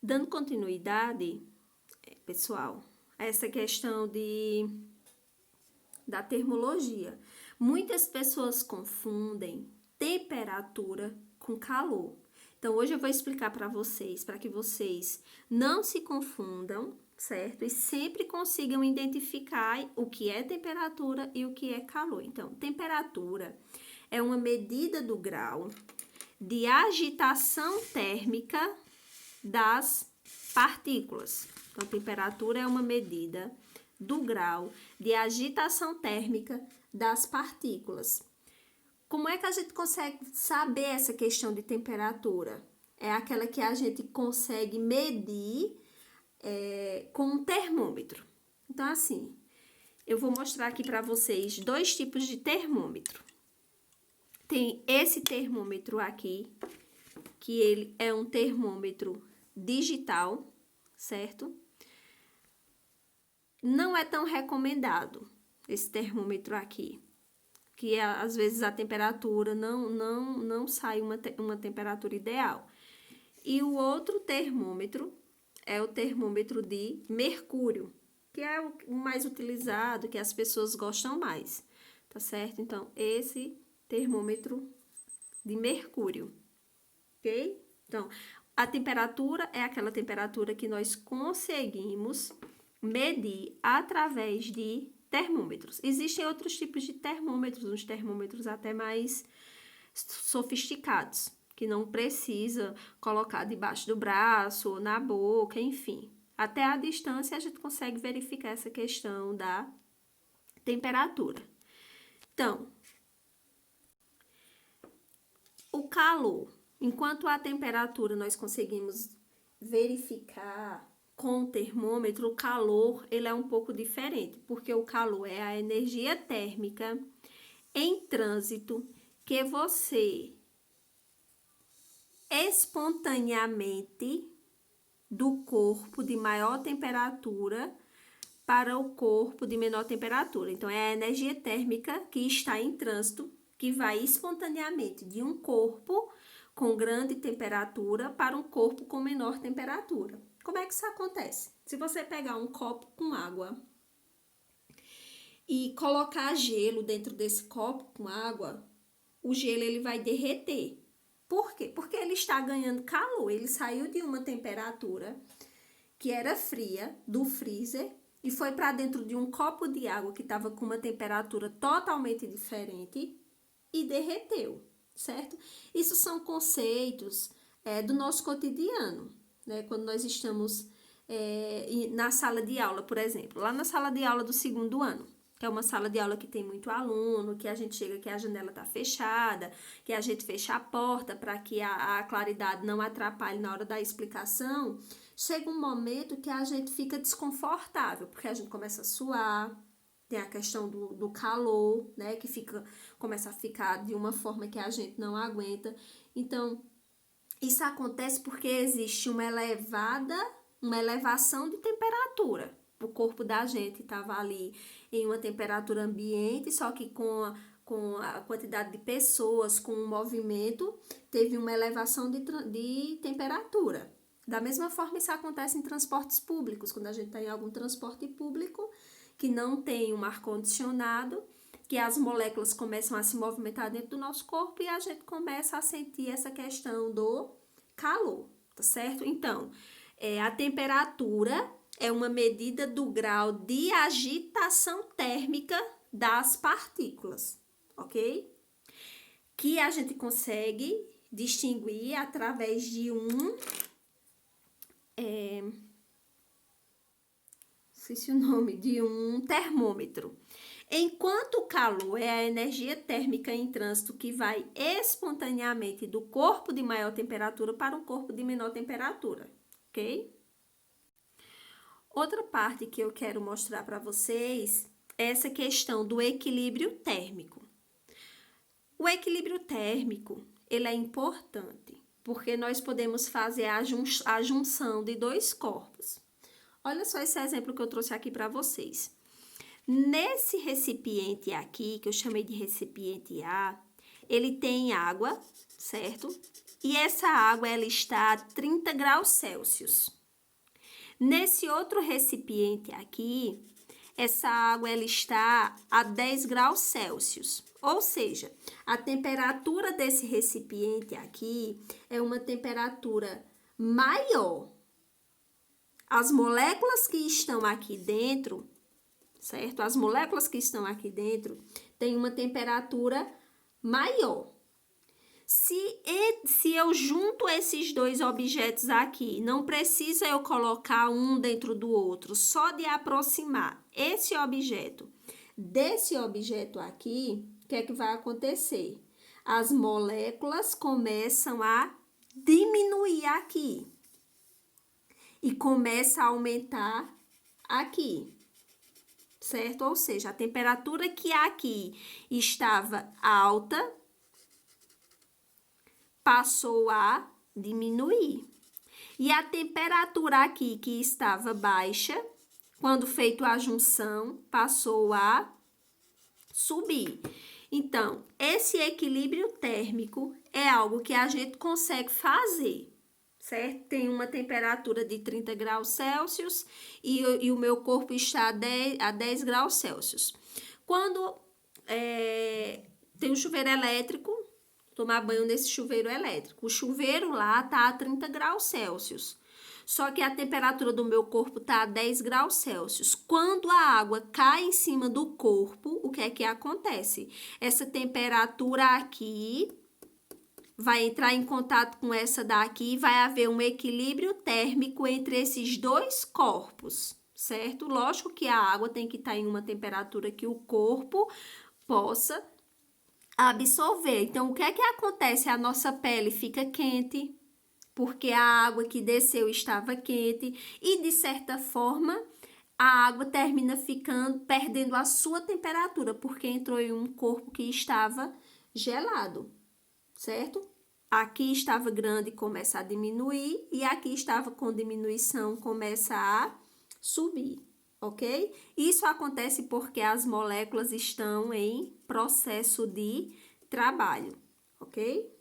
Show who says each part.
Speaker 1: Dando continuidade, pessoal, a essa questão da termologia. Muitas pessoas confundem temperatura com calor. Então, hoje eu vou explicar para vocês, para que vocês não se confundam, certo? E sempre consigam identificar o que é temperatura e o que é calor. Então, temperatura é uma medida do grau de agitação térmica das partículas. Então, temperatura é uma medida do grau de agitação térmica das partículas. Como é que a gente consegue saber essa questão de temperatura? É aquela que a gente consegue medir com um termômetro. Então, assim, eu vou mostrar aqui para vocês dois tipos de termômetro. Tem esse termômetro aqui, que ele é um termômetro digital, certo? Não é tão recomendado esse termômetro aqui, que às vezes a temperatura não sai uma temperatura ideal. E o outro termômetro é o termômetro de mercúrio, que é o mais utilizado, que as pessoas gostam mais, tá certo? Então, esse termômetro de mercúrio, ok? Então, a temperatura é aquela temperatura que nós conseguimos medir através de termômetros. Existem outros tipos de termômetros, uns termômetros até mais sofisticados, que não precisa colocar debaixo do braço ou na boca, enfim. Até a distância a gente consegue verificar essa questão da temperatura. Então, o calor, enquanto a temperatura nós conseguimos verificar com o termômetro, o calor ele é um pouco diferente, porque o calor é a energia térmica em trânsito que você espontaneamente do corpo de maior temperatura para o corpo de menor temperatura. Então, é a energia térmica que está em trânsito, que vai espontaneamente de um corpo com grande temperatura para um corpo com menor temperatura. Como é que isso acontece? Se você pegar um copo com água e colocar gelo dentro desse copo com água, o gelo ele vai derreter. Por quê? Porque ele está ganhando calor. Ele saiu de uma temperatura que era fria, do freezer, e foi para dentro de um copo de água que estava com uma temperatura totalmente diferente e derreteu, certo? Isso são conceitos do nosso cotidiano, né? Quando nós estamos na sala de aula, por exemplo, lá na sala de aula do 2º ano, que é uma sala de aula que tem muito aluno, que a gente chega que a janela está fechada, que a gente fecha a porta para que a claridade não atrapalhe na hora da explicação. Chega um momento que a gente fica desconfortável, porque a gente começa a suar, tem a questão do calor, né, que começa a ficar de uma forma que a gente não aguenta. Então, isso acontece porque existe uma elevação de temperatura. O corpo da gente estava ali em uma temperatura ambiente, só que com a quantidade de pessoas, com o movimento, teve uma elevação de temperatura. Da mesma forma, isso acontece em transportes públicos, quando a gente está em algum transporte público que não tem um ar-condicionado, que as moléculas começam a se movimentar dentro do nosso corpo e a gente começa a sentir essa questão do calor, tá certo? Então, a temperatura é uma medida do grau de agitação térmica das partículas, ok? Que a gente consegue distinguir através de esqueci o nome, de um termômetro. Enquanto o calor é a energia térmica em trânsito que vai espontaneamente do corpo de maior temperatura para um corpo de menor temperatura, ok? Outra parte que eu quero mostrar para vocês é essa questão do equilíbrio térmico. O equilíbrio térmico, ele é importante, porque nós podemos fazer a junção de dois corpos. Olha só esse exemplo que eu trouxe aqui para vocês. Nesse recipiente aqui, que eu chamei de recipiente A, ele tem água, certo? e essa água ela está a 30 graus Celsius. Nesse outro recipiente aqui, essa água ela está a 10 graus Celsius. Ou seja, a temperatura desse recipiente aqui é uma temperatura maior. As moléculas que estão aqui dentro, certo? As moléculas que estão aqui dentro têm uma temperatura maior. Se eu junto esses dois objetos aqui, não precisa eu colocar um dentro do outro, só de aproximar esse objeto desse objeto aqui, o que é que vai acontecer? As moléculas começam a diminuir aqui e começa a aumentar aqui, certo? Ou seja, a temperatura que aqui estava alta passou a diminuir. E a temperatura aqui que estava baixa, quando feito a junção, passou a subir. Então, esse equilíbrio térmico é algo que a gente consegue fazer, certo? Tem uma temperatura de 30 graus Celsius e o meu corpo está a 10 graus Celsius. Quando tem um chuveiro elétrico, tomar banho nesse chuveiro elétrico. O chuveiro lá tá a 30 graus Celsius. Só que a temperatura do meu corpo tá a 10 graus Celsius. Quando a água cai em cima do corpo, o que é que acontece? Essa temperatura aqui vai entrar em contato com essa daqui e vai haver um equilíbrio térmico entre esses dois corpos, certo? Lógico que a água tem que estar em uma temperatura que o corpo possa absorver. Então, o que é que acontece? A nossa pele fica quente, porque a água que desceu estava quente e, de certa forma, a água termina perdendo a sua temperatura, porque entrou em um corpo que estava gelado, certo? Aqui estava grande, começa a diminuir, e aqui estava com diminuição, começa a subir. Ok? Isso acontece porque as moléculas estão em processo de trabalho, ok?